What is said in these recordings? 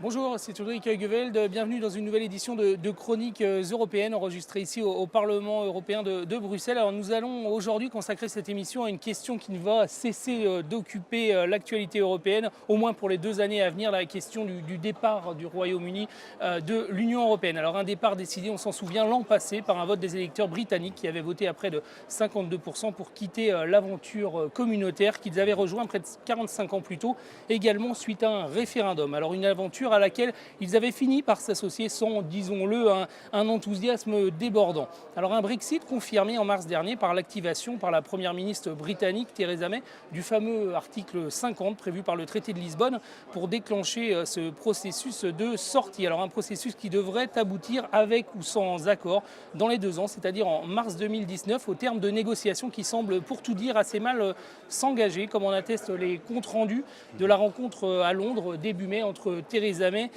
Bonjour, c'est Ulrich Heugeveld. Bienvenue dans une nouvelle édition de Chroniques européennes enregistrée ici au Parlement européen de Bruxelles. Alors nous allons aujourd'hui consacrer cette émission à une question qui ne va cesser d'occuper l'actualité européenne, au moins pour les 2 années à venir, la question du départ du Royaume-Uni de l'Union européenne. Alors un départ décidé, on s'en souvient, l'an passé par un vote des électeurs britanniques qui avaient voté à près de 52% pour quitter l'aventure communautaire qu'ils avaient rejoint près de 45 ans plus tôt, également suite à un référendum. Alors une aventure à laquelle ils avaient fini par s'associer sans, disons-le, un enthousiasme débordant. Alors un Brexit confirmé en mars dernier par l'activation par la première ministre britannique Theresa May du fameux article 50 prévu par le traité de Lisbonne pour déclencher ce processus de sortie. Alors un processus qui devrait aboutir avec ou sans accord dans les 2 ans, c'est-à-dire en mars 2019, au terme de négociations qui semblent pour tout dire assez mal s'engager, comme en attestent les comptes rendus de la rencontre à Londres début mai entre Theresa May,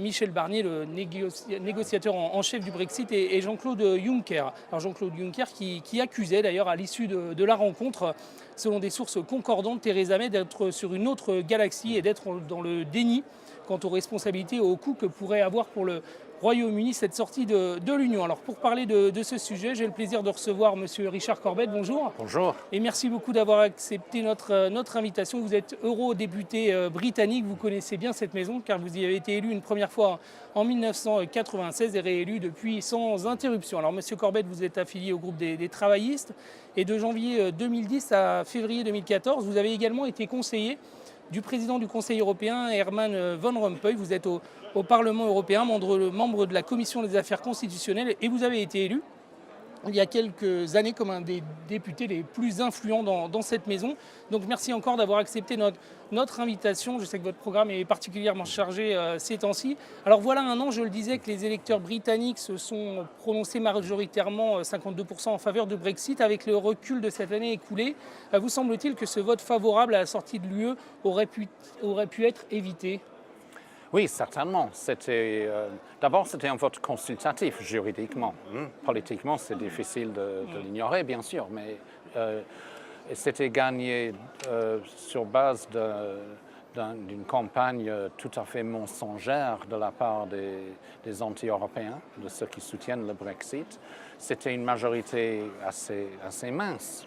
Michel Barnier, le négociateur en chef du Brexit, et Jean-Claude Juncker. Alors Jean-Claude Juncker qui accusait d'ailleurs à l'issue de la rencontre, selon des sources concordantes, Theresa May d'être sur une autre galaxie et d'être dans le déni quant aux responsabilités et aux coûts que pourrait avoir pour le Royaume-Uni cette sortie de l'Union. Alors pour parler de ce sujet, j'ai le plaisir de recevoir Monsieur Richard Corbett. Bonjour. Bonjour. Et merci beaucoup d'avoir accepté notre invitation. Vous êtes eurodéputé britannique, vous connaissez bien cette maison car vous y avez été élu une première fois en 1996 et réélu depuis sans interruption. Alors Monsieur Corbett, vous êtes affilié au groupe des travaillistes et de janvier 2010 à février 2014, vous avez également été conseiller du président du Conseil européen, Herman Van Rompuy. Vous êtes au Parlement européen, membre de la Commission des affaires constitutionnelles, et vous avez été élu il y a quelques années comme un des députés les plus influents dans cette maison. Donc merci encore d'avoir accepté notre invitation. Je sais que votre programme est particulièrement chargé ces temps-ci. Alors voilà un an, je le disais, que les électeurs britanniques se sont prononcés majoritairement 52% en faveur du Brexit. Avec le recul de cette année écoulée, vous semble-t-il que ce vote favorable à la sortie de l'UE aurait pu être évité ? Oui, certainement. D'abord, c'était un vote consultatif juridiquement. Politiquement, c'est difficile de l'ignorer, bien sûr, mais c'était gagné sur base d'une campagne tout à fait mensongère de la part des anti-européens, de ceux qui soutiennent le Brexit. C'était une majorité assez mince.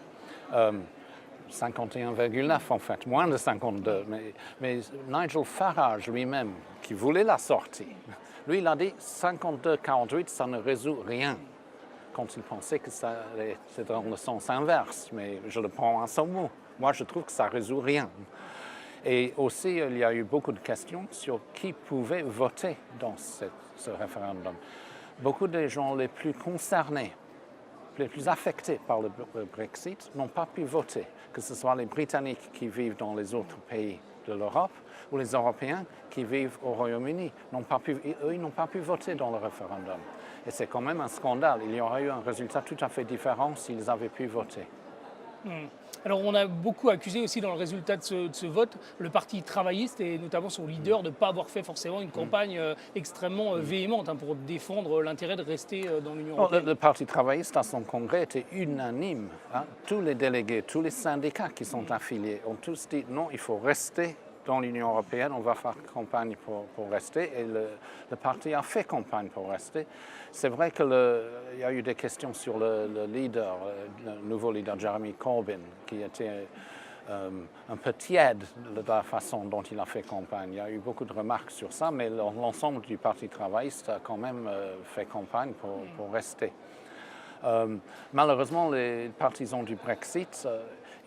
51,9 en fait, moins de 52. Mais Nigel Farage lui-même, qui voulait la sortie, lui il a dit 52-48, ça ne résout rien. Quand il pensait que c'était dans le sens inverse, mais je le prends à son mot. Moi je trouve que ça ne résout rien. Et aussi il y a eu beaucoup de questions sur qui pouvait voter dans ce référendum. Beaucoup des gens les plus concernés, les plus affectés par le Brexit n'ont pas pu voter, que ce soit les Britanniques qui vivent dans les autres pays de l'Europe ou les Européens qui vivent au Royaume-Uni. Ils n'ont pas pu voter dans le référendum. Et c'est quand même un scandale. Il y aurait eu un résultat tout à fait différent s'ils avaient pu voter. Alors on a beaucoup accusé aussi dans le résultat de ce vote le parti travailliste et notamment son leader de ne pas avoir fait forcément une campagne extrêmement véhémente pour défendre l'intérêt de rester dans l'Union européenne. Le parti travailliste à son congrès était unanime. Tous les délégués, tous les syndicats qui sont affiliés ont tous dit non, il faut rester dans l'Union européenne, on va faire campagne pour rester, et le parti a fait campagne pour rester. C'est vrai qu'il y a eu des questions sur le leader, le nouveau leader Jeremy Corbyn, qui était un peu tiède de la façon dont il a fait campagne. Il y a eu beaucoup de remarques sur ça, mais l'ensemble du parti travailliste a quand même fait campagne pour rester. Malheureusement, les partisans du Brexit,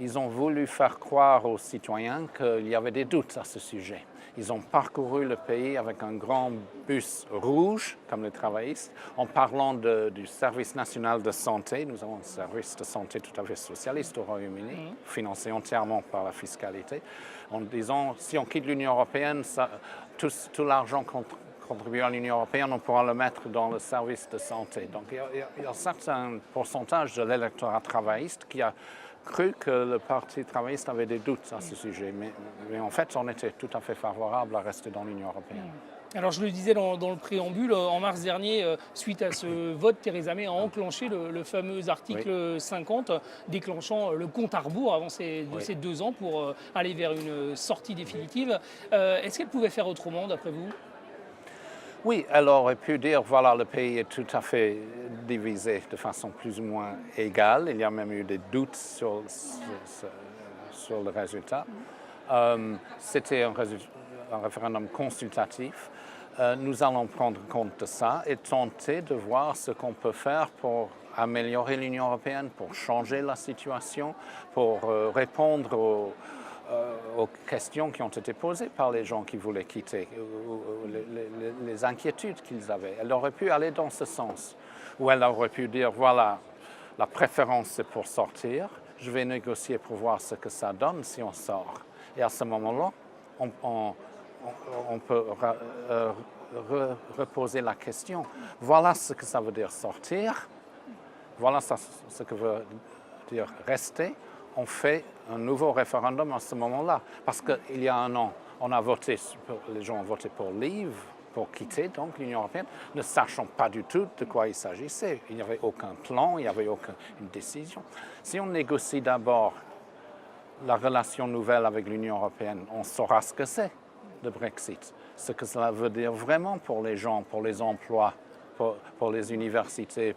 ils ont voulu faire croire aux citoyens qu'il y avait des doutes à ce sujet. Ils ont parcouru le pays avec un grand bus rouge, comme les travaillistes, en parlant du service national de santé. Nous avons un service de santé tout à fait socialiste au Royaume-Uni, financé entièrement par la fiscalité, en disant si on quitte l'Union européenne, tout l'argent contribuer à l'Union européenne, on pourra le mettre dans le service de santé. Donc il y a un certain pourcentage de l'électorat travailliste qui a cru que le Parti travailliste avait des doutes à ce sujet. Mais en fait, on était tout à fait favorable à rester dans l'Union européenne. Alors je le disais dans le préambule, en mars dernier, suite à ce vote, Theresa May a enclenché le fameux article 50, déclenchant le compte à rebours avant ces 2 ans pour aller vers une sortie définitive. Est-ce qu'elle pouvait faire autrement, d'après vous ? Oui, elle aurait pu dire, voilà, le pays est tout à fait divisé de façon plus ou moins égale. Il y a même eu des doutes sur le résultat. C'était un référendum consultatif. Nous allons prendre compte de ça et tenter de voir ce qu'on peut faire pour améliorer l'Union européenne, pour changer la situation, pour répondre aux questions qui ont été posées par les gens qui voulaient quitter, les inquiétudes qu'ils avaient. Elle aurait pu aller dans ce sens, ou elle aurait pu dire, voilà, la préférence c'est pour sortir, je vais négocier pour voir ce que ça donne si on sort. Et à ce moment-là, on peut reposer la question. Voilà ce que ça veut dire sortir, voilà ce que veut dire rester. On fait un nouveau référendum à ce moment-là. Parce qu'il y a un an, les gens ont voté pour Leave, pour quitter donc l'Union européenne, ne sachant pas du tout de quoi il s'agissait. Il n'y avait aucun plan, il n'y avait aucune décision. Si on négocie d'abord la relation nouvelle avec l'Union européenne, on saura ce que c'est le Brexit, ce que cela veut dire vraiment pour les gens, pour les emplois, pour les universités,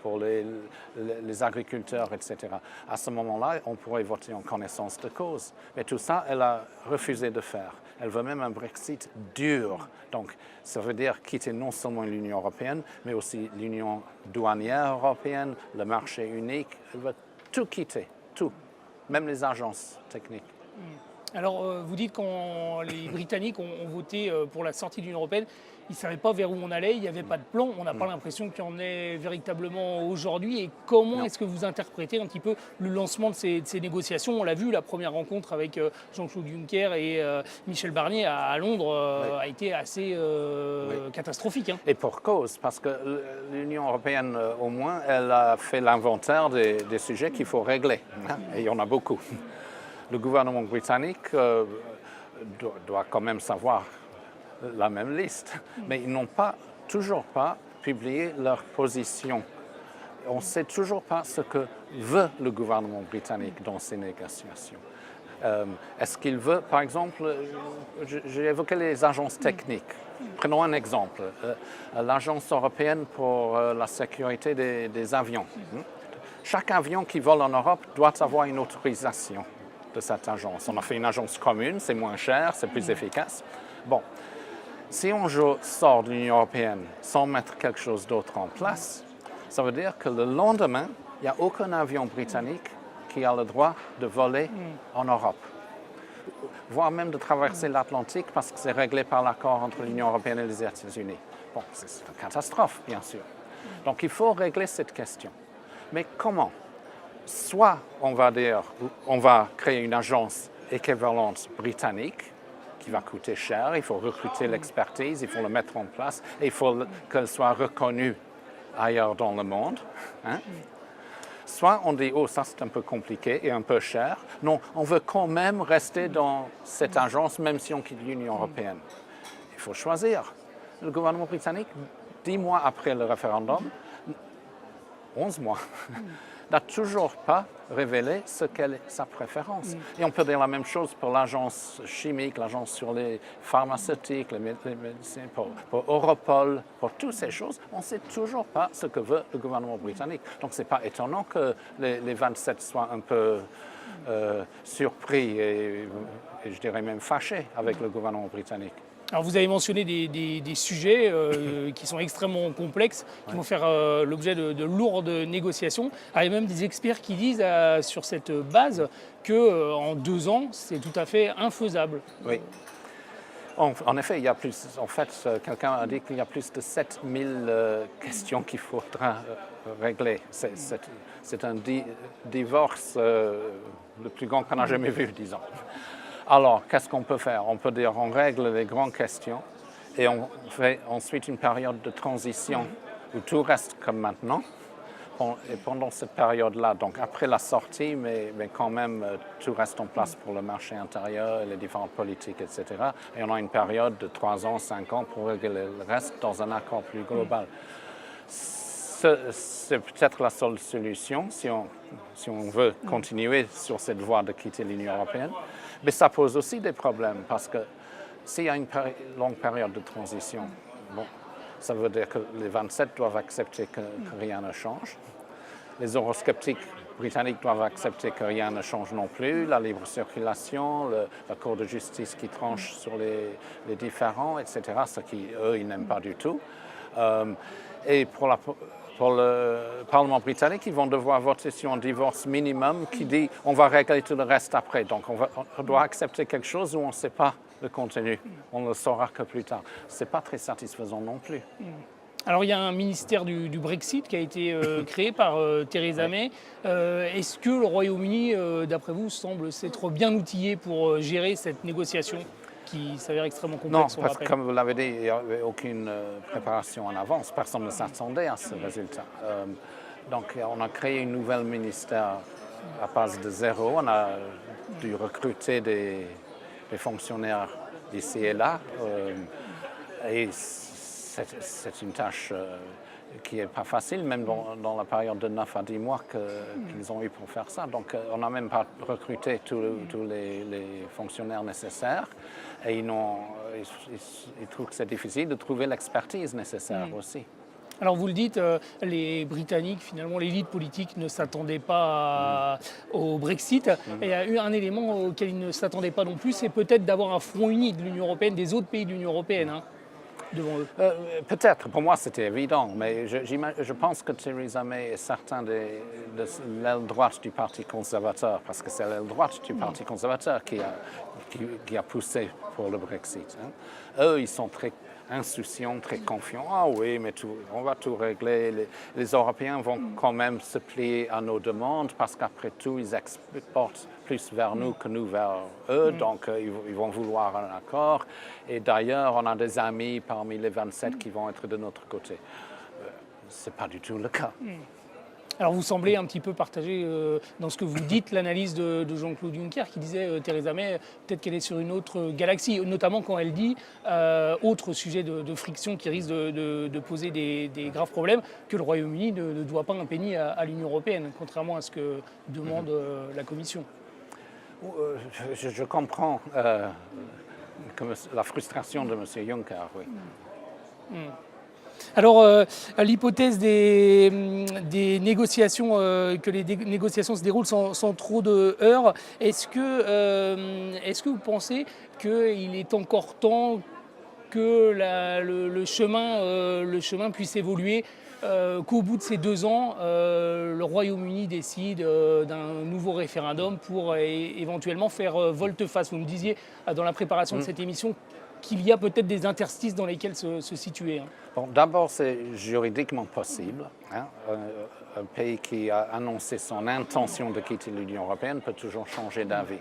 pour les agriculteurs, etc. À ce moment-là, on pourrait voter en connaissance de cause. Mais tout ça, elle a refusé de faire. Elle veut même un Brexit dur. Donc, ça veut dire quitter non seulement l'Union européenne, mais aussi l'Union douanière européenne, le marché unique. Elle veut tout quitter, tout, même les agences techniques. Alors, vous dites quand les Britanniques ont voté pour la sortie de l'Union européenne, ils ne savaient pas vers où on allait, il n'y avait pas de plan. On n'a pas l'impression qu'il y en ait véritablement aujourd'hui. Et comment est-ce que vous interprétez un petit peu le lancement de ces négociations? On l'a vu, la première rencontre avec Jean-Claude Juncker et Michel Barnier à Londres a été assez catastrophique. Hein. Et pour cause, parce que l'Union européenne, au moins, elle a fait l'inventaire des sujets qu'il faut régler. Hein, et il y en a beaucoup. Le gouvernement britannique doit quand même savoir la même liste, mais ils n'ont toujours pas publié leur position. On ne sait toujours pas ce que veut le gouvernement britannique dans ces négociations. Est-ce qu'il veut, par exemple, j'ai évoqué les agences techniques. Prenons un exemple, l'Agence européenne pour la sécurité des avions. Chaque avion qui vole en Europe doit avoir une autorisation de cette agence. On a fait une agence commune, c'est moins cher, c'est plus efficace. Bon, si on sort de l'Union européenne sans mettre quelque chose d'autre en place, ça veut dire que le lendemain, il n'y a aucun avion britannique qui a le droit de voler en Europe, voire même de traverser l'Atlantique parce que c'est réglé par l'accord entre l'Union européenne et les États-Unis. Bon, c'est une catastrophe, bien sûr. Donc il faut régler cette question. Mais comment ? Soit on va créer une agence équivalente britannique qui va coûter cher, il faut recruter l'expertise, il faut le mettre en place et il faut qu'elle soit reconnue ailleurs dans le monde. Hein? Soit on dit, oh, ça c'est un peu compliqué et un peu cher. Non, on veut quand même rester dans cette agence, même si on quitte l'Union européenne. Il faut choisir. Le gouvernement britannique, 10 mois après le référendum, 11 mois, n'a toujours pas révélé ce qu'est sa préférence. Et on peut dire la même chose pour l'agence chimique, l'agence sur les pharmaceutiques, les médecins, pour Europol, pour toutes ces choses. On ne sait toujours pas ce que veut le gouvernement britannique. Donc ce n'est pas étonnant que les 27 soient un peu surpris et je dirais même fâchés avec le gouvernement britannique. Alors vous avez mentionné des sujets qui sont extrêmement complexes, qui vont faire l'objet de lourdes négociations. Il y a même des experts qui disent sur cette base qu'en 2 ans, c'est tout à fait infaisable. Oui. En effet, il y a plus. En fait, quelqu'un a dit qu'il y a plus de 7000 questions qu'il faudra régler. C'est un divorce le plus grand qu'on a jamais vu, disons. Alors, qu'est-ce qu'on peut faire? On peut dire on règle les grandes questions et on fait ensuite une période de transition où tout reste comme maintenant. Et pendant cette période-là, donc après la sortie, mais quand même tout reste en place pour le marché intérieur, les différentes politiques, etc. Et on a une période de 3 ans, 5 ans pour régler le reste dans un accord plus global. C'est peut-être la seule solution si on veut continuer sur cette voie de quitter l'Union européenne. Mais ça pose aussi des problèmes parce que s'il y a une longue période de transition, bon, ça veut dire que les 27 doivent accepter que rien ne change. Les eurosceptiques britanniques doivent accepter que rien ne change non plus, la libre circulation, la Cour de justice qui tranche sur les différends, etc., ce qu'eux, ils n'aiment pas du tout. Et pour le Parlement britannique, ils vont devoir voter sur un divorce minimum qui dit on va régler tout le reste après. Donc on doit accepter quelque chose où on ne sait pas le contenu. On ne le saura que plus tard. Ce n'est pas très satisfaisant non plus. Alors il y a un ministère du Brexit qui a été créé par Theresa May. Est-ce que le Royaume-Uni, d'après vous, semble s'être bien outillé pour gérer cette négociation qui s'avère extrêmement complexe? Non, parce que comme vous l'avez dit, il n'y avait aucune préparation en avance. Personne ne s'attendait à ce résultat. Donc on a créé un nouvel ministère à base de zéro. On a dû recruter des fonctionnaires ici et là. Et c'est une tâche qui n'est pas facile, même dans la période de 9 à 10 mois qu'ils ont eu pour faire ça. Donc on n'a même pas recruté tous les fonctionnaires nécessaires et ils trouvent que c'est difficile de trouver l'expertise nécessaire aussi. Alors vous le dites, les Britanniques, finalement l'élite politique ne s'attendait pas au Brexit. Et il y a eu un élément auquel ils ne s'attendaient pas non plus, c'est peut-être d'avoir un front uni de l'Union européenne, des autres pays de l'Union européenne. Devant eux. Peut-être, pour moi c'était évident, mais je pense que Theresa May est certain de l'aile droite du Parti conservateur, parce que c'est l'aile droite du Parti conservateur qui a poussé pour le Brexit. Eux, ils sont très insouciants, très confiants. Ah oui, mais on va tout régler. Les Européens vont quand même se plier à nos demandes, parce qu'après tout, ils exportent plus vers nous que nous vers eux, donc ils vont vouloir un accord. Et d'ailleurs, on a des amis parmi les 27 qui vont être de notre côté. Ce n'est pas du tout le cas. Alors vous semblez un petit peu partager dans ce que vous dites l'analyse de Jean-Claude Juncker qui disait Theresa May, peut-être qu'elle est sur une autre galaxie, notamment quand elle dit, autre sujet de friction qui risque de poser des graves problèmes, que le Royaume-Uni ne doit pas un penny à l'Union européenne, contrairement à ce que demande la Commission. Je comprends la frustration de M. Juncker, oui. Alors, l'hypothèse des négociations, que les négociations se déroulent sans trop de heurts, est-ce que vous pensez qu'il est encore temps que le chemin puisse évoluer, qu'au bout de ces 2 ans, le Royaume-Uni décide d'un nouveau référendum pour éventuellement faire volte-face? Vous me disiez dans la préparation de cette émission qu'il y a peut-être des interstices dans lesquels se situer. Bon, d'abord, c'est juridiquement possible. Un pays qui a annoncé son intention de quitter l'Union européenne peut toujours changer d'avis.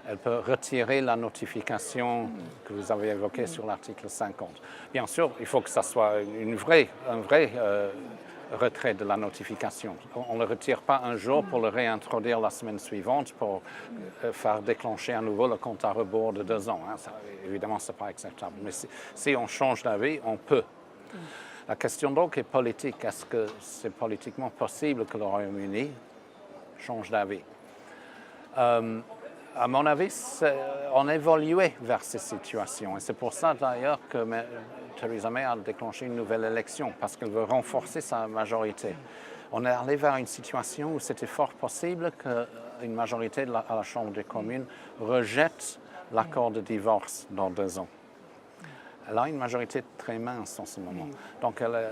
Elle peut retirer la notification que vous avez évoquée sur l'article 50. Bien sûr, il faut que ça soit un vrai retrait de la notification. On ne le retire pas un jour pour le réintroduire la semaine suivante pour faire déclencher à nouveau le compte à rebours de 2 ans. Ça, évidemment, ce n'est pas acceptable. Mais si on change d'avis, on peut. La question donc est politique. Est-ce que c'est politiquement possible que le Royaume-Uni change d'avis? À mon avis, on évoluait vers ces situations. Et c'est pour ça, d'ailleurs, que Theresa May a déclenché une nouvelle élection, parce qu'elle veut renforcer sa majorité. On est allé vers une situation où c'était fort possible qu'une majorité à la Chambre des communes rejette l'accord de divorce dans 2 ans. Elle a une majorité très mince en ce moment. Donc, elle a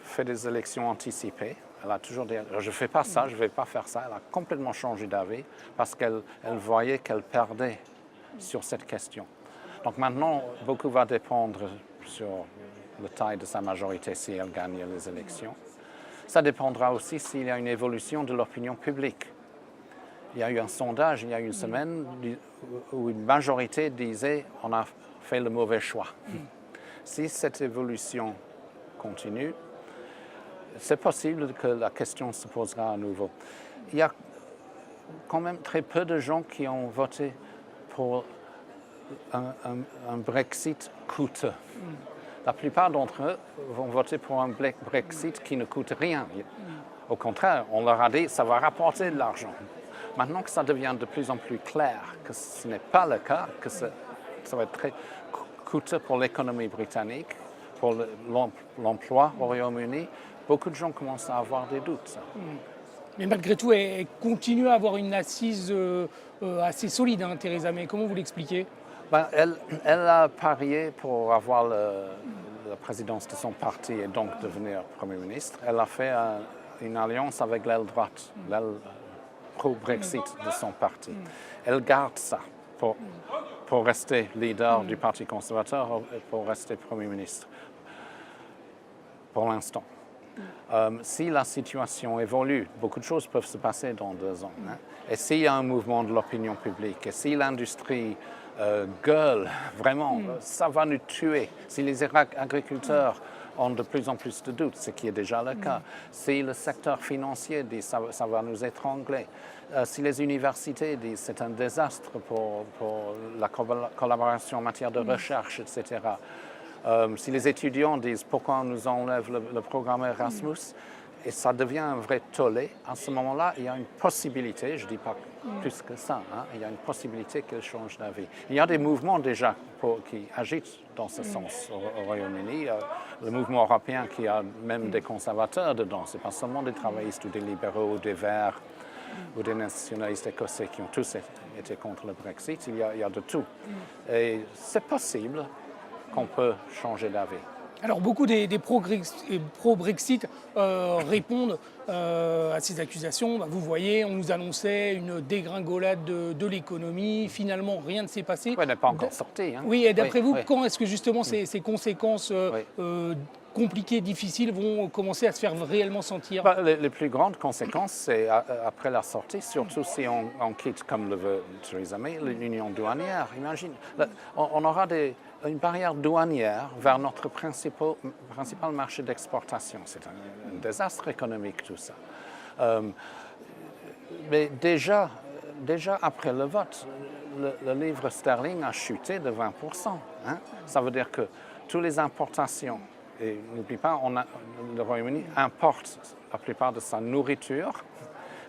fait des élections anticipées. Elle a toujours dit, je ne fais pas ça, je ne vais pas faire ça. Elle a complètement changé d'avis parce qu'elle voyait qu'elle perdait sur cette question. Donc maintenant, beaucoup va dépendre sur la taille de sa majorité si elle gagne les élections. Ça dépendra aussi s'il y a une évolution de l'opinion publique. Il y a eu un sondage il y a une semaine où une majorité disait on a fait le mauvais choix. Si cette évolution continue, c'est possible que la question se posera à nouveau. Il y a quand même très peu de gens qui ont voté pour un Brexit coûteux. La plupart d'entre eux vont voter pour un Brexit qui ne coûte rien. Au contraire, on leur a dit ça va rapporter de l'argent. Maintenant que ça devient de plus en plus clair que ce n'est pas le cas, que ça va être très coûteux pour l'économie britannique, pour l'emploi au Royaume-Uni, beaucoup de gens commencent à avoir des doutes. Mais malgré tout, elle continue à avoir une assise assez solide, hein, Theresa May. Comment vous l'expliquez? Elle a parié pour avoir la présidence de son parti et donc devenir Premier ministre. Elle a fait une alliance avec l'aile droite, l'aile pro-Brexit de son parti. Elle garde ça pour rester leader du Parti conservateur et pour rester Premier ministre, pour l'instant. Si la situation évolue, beaucoup de choses peuvent se passer dans 2 ans. Hein? Et s'il y a un mouvement de l'opinion publique, et si l'industrie gueule vraiment, ça va nous tuer. Si les agriculteurs ont de plus en plus de doutes, ce qui est déjà le cas, si le secteur financier dit ça va nous étrangler, si les universités disent c'est un désastre pour la collaboration en matière de recherche, etc., si les étudiants disent pourquoi on nous enlève le programme Erasmus, et ça devient un vrai tollé, à ce moment-là, il y a une possibilité, je ne dis pas plus que ça, hein, il y a une possibilité qu'elle change d'avis. Il y a des mouvements déjà qui agitent dans ce sens au Royaume-Uni. Le mouvement européen qui a même des conservateurs dedans, ce n'est pas seulement des travaillistes ou des libéraux ou des verts ou des nationalistes écossais qui ont tous été contre le Brexit, il y a de tout. Et c'est possible qu'on peut changer d'avis. Alors beaucoup des pro-Brexit répondent à ces accusations. Vous voyez, on nous annonçait une dégringolade de l'économie. Finalement, rien ne s'est passé. Oui, elle n'est pas encore sortie. Hein. Oui, et d'après vous, quand est-ce que justement ces conséquences compliquées, difficiles vont commencer à se faire réellement sentir? Les plus grandes conséquences, c'est après la sortie, surtout si on quitte, comme le veut Theresa May, l'union douanière. Imagine, on aura une barrière douanière vers notre principal marché d'exportation. C'est un désastre économique, tout ça. Mais déjà après le vote, le livre sterling a chuté de 20%. Hein? Ça veut dire que toutes les importations, et n'oublie pas, le Royaume-Uni importe la plupart de sa nourriture,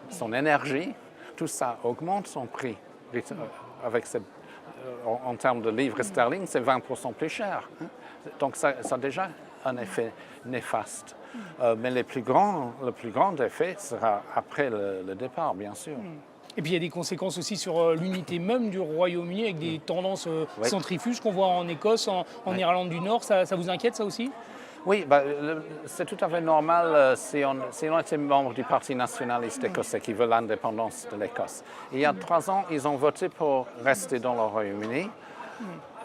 son énergie, tout ça augmente son prix avec en termes de livres sterling, c'est 20% plus cher. Hein? Donc ça a déjà un effet néfaste. Mais le plus grand effet sera après le départ, bien sûr. Et puis il y a des conséquences aussi sur l'unité même du Royaume-Uni avec des tendances centrifuges qu'on voit en Écosse, en Irlande du Nord. Ça vous inquiète, ça aussi? Oui, c'est tout à fait normal si on était membre du Parti nationaliste écossais qui veut l'indépendance de l'Écosse. Il y a 3 ans, ils ont voté pour rester dans le Royaume-Uni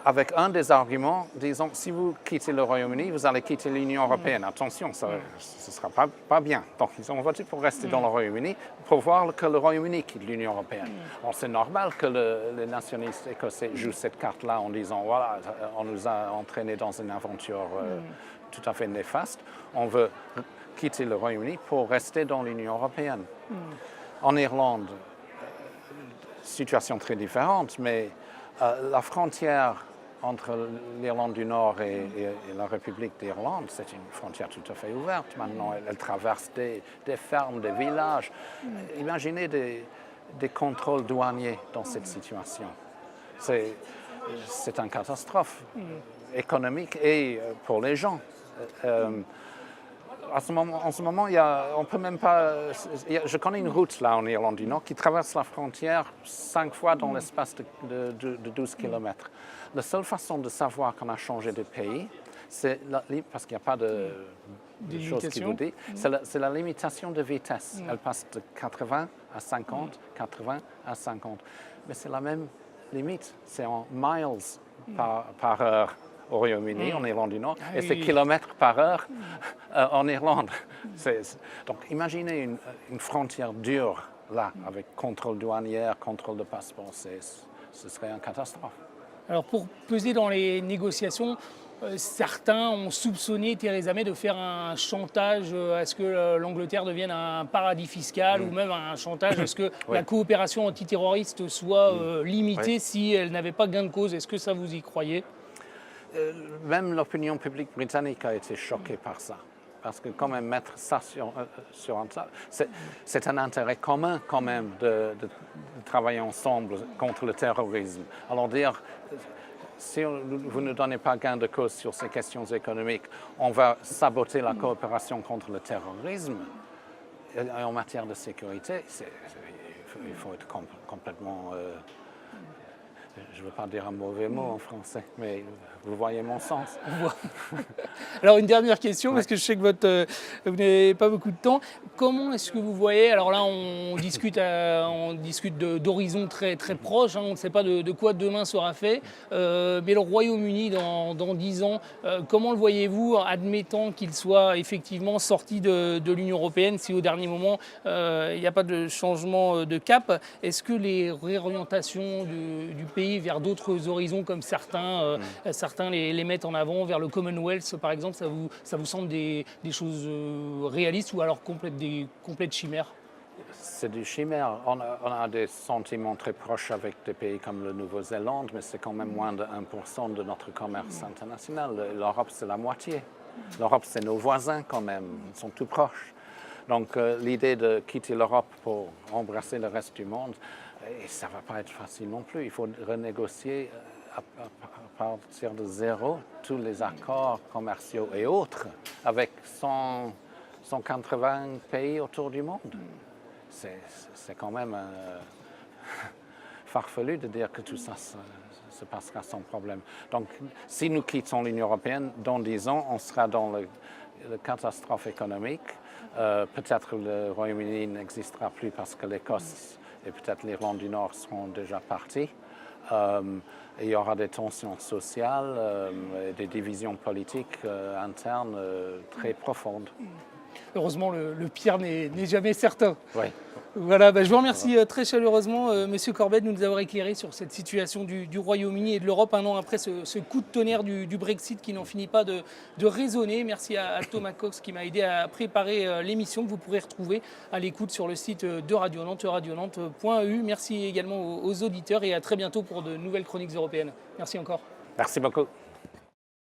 avec un des arguments, disons, si vous quittez le Royaume-Uni, vous allez quitter l'Union européenne. Attention, ce ne sera pas bien. Donc, ils ont voté pour rester dans le Royaume-Uni pour voir que le Royaume-Uni quitte l'Union européenne. Alors, c'est normal que les nationalistes écossais jouent cette carte-là en disant, voilà, on nous a entraînés dans une aventure tout à fait néfaste. On veut quitter le Royaume-Uni pour rester dans l'Union européenne. En Irlande, situation très différente, mais la frontière entre l'Irlande du Nord et la République d'Irlande, c'est une frontière tout à fait ouverte. Maintenant, elle traverse des fermes, des villages. Imaginez des contrôles douaniers dans cette situation. C'est une catastrophe économique et pour les gens. En ce moment, on peut même pas. Je connais une route là en Irlande du Nord qui traverse la frontière 5 fois dans l'espace de 12 km. La seule façon de savoir qu'on a changé de pays, c'est parce qu'il n'y a pas de choses qui vous disent, c'est la limitation de vitesse. Elle passe de 80 à 50, 80 à 50. Mais c'est la même limite, c'est en miles par heure au Royaume-Uni, en Irlande du Nord, et c'est kilomètres par heure en Irlande. Donc imaginez une frontière dure là, avec contrôle douanier, contrôle de passeport, ce serait une catastrophe. Alors pour peser dans les négociations, certains ont soupçonné Theresa May de faire un chantage à ce que l'Angleterre devienne un paradis fiscal ou même un chantage à ce que la coopération antiterroriste soit limitée si elle n'avait pas gain de cause. Est-ce que ça vous y croyez? Même l'opinion publique britannique a été choquée par ça. Parce que quand même mettre ça sur un tas, c'est un intérêt commun quand même de travailler ensemble contre le terrorisme. Alors dire, si vous ne donnez pas gain de cause sur ces questions économiques, on va saboter la coopération contre le terrorisme. Et en matière de sécurité, il faut être complètement... je ne veux pas dire un mauvais mot en français, mais vous voyez mon sens. Alors une dernière question, parce que je sais que vous n'avez pas beaucoup de temps. Comment est-ce que vous voyez, alors là on discute d'horizons très, très proches, hein, on ne sait pas de quoi demain sera fait, mais le Royaume-Uni dans 10 ans, comment le voyez-vous, admettant qu'il soit effectivement sorti de l'Union européenne, si au dernier moment il n'y a pas de changement de cap? Est-ce que les réorientations du pays vers d'autres horizons, comme certains les mettent en avant, vers le Commonwealth par exemple, ça vous semble des choses réalistes ou alors des complètes chimères? C'est du chimère. On a des sentiments très proches avec des pays comme la Nouvelle-Zélande, mais c'est quand même moins de 1% de notre commerce international. L'Europe, c'est la moitié. L'Europe, c'est nos voisins quand même, ils sont tout proches. Donc l'idée de quitter l'Europe pour embrasser le reste du monde, ça ne va pas être facile non plus. Il faut renégocier à partir de zéro tous les accords commerciaux et autres avec 180 pays autour du monde. C'est quand même farfelu de dire que tout ça se passera sans problème. Donc, si nous quittons l'Union européenne, dans 10 ans, on sera dans la catastrophe économique. Peut-être le Royaume-Uni n'existera plus parce que l'Écosse et peut-être l'Irlande du Nord seront déjà partis. Il y aura des tensions sociales et des divisions politiques internes très profondes. Heureusement, le pire n'est jamais certain. Oui. Voilà, je vous remercie très chaleureusement, Monsieur Corbett, de nous avoir éclairé sur cette situation du Royaume-Uni et de l'Europe un an après ce coup de tonnerre du Brexit qui n'en finit pas de résonner. Merci à Thomas Cox qui m'a aidé à préparer l'émission que vous pourrez retrouver à l'écoute sur le site de Radio Nantes, radionantes.eu. Merci également aux auditeurs et à très bientôt pour de nouvelles chroniques européennes. Merci encore. Merci beaucoup.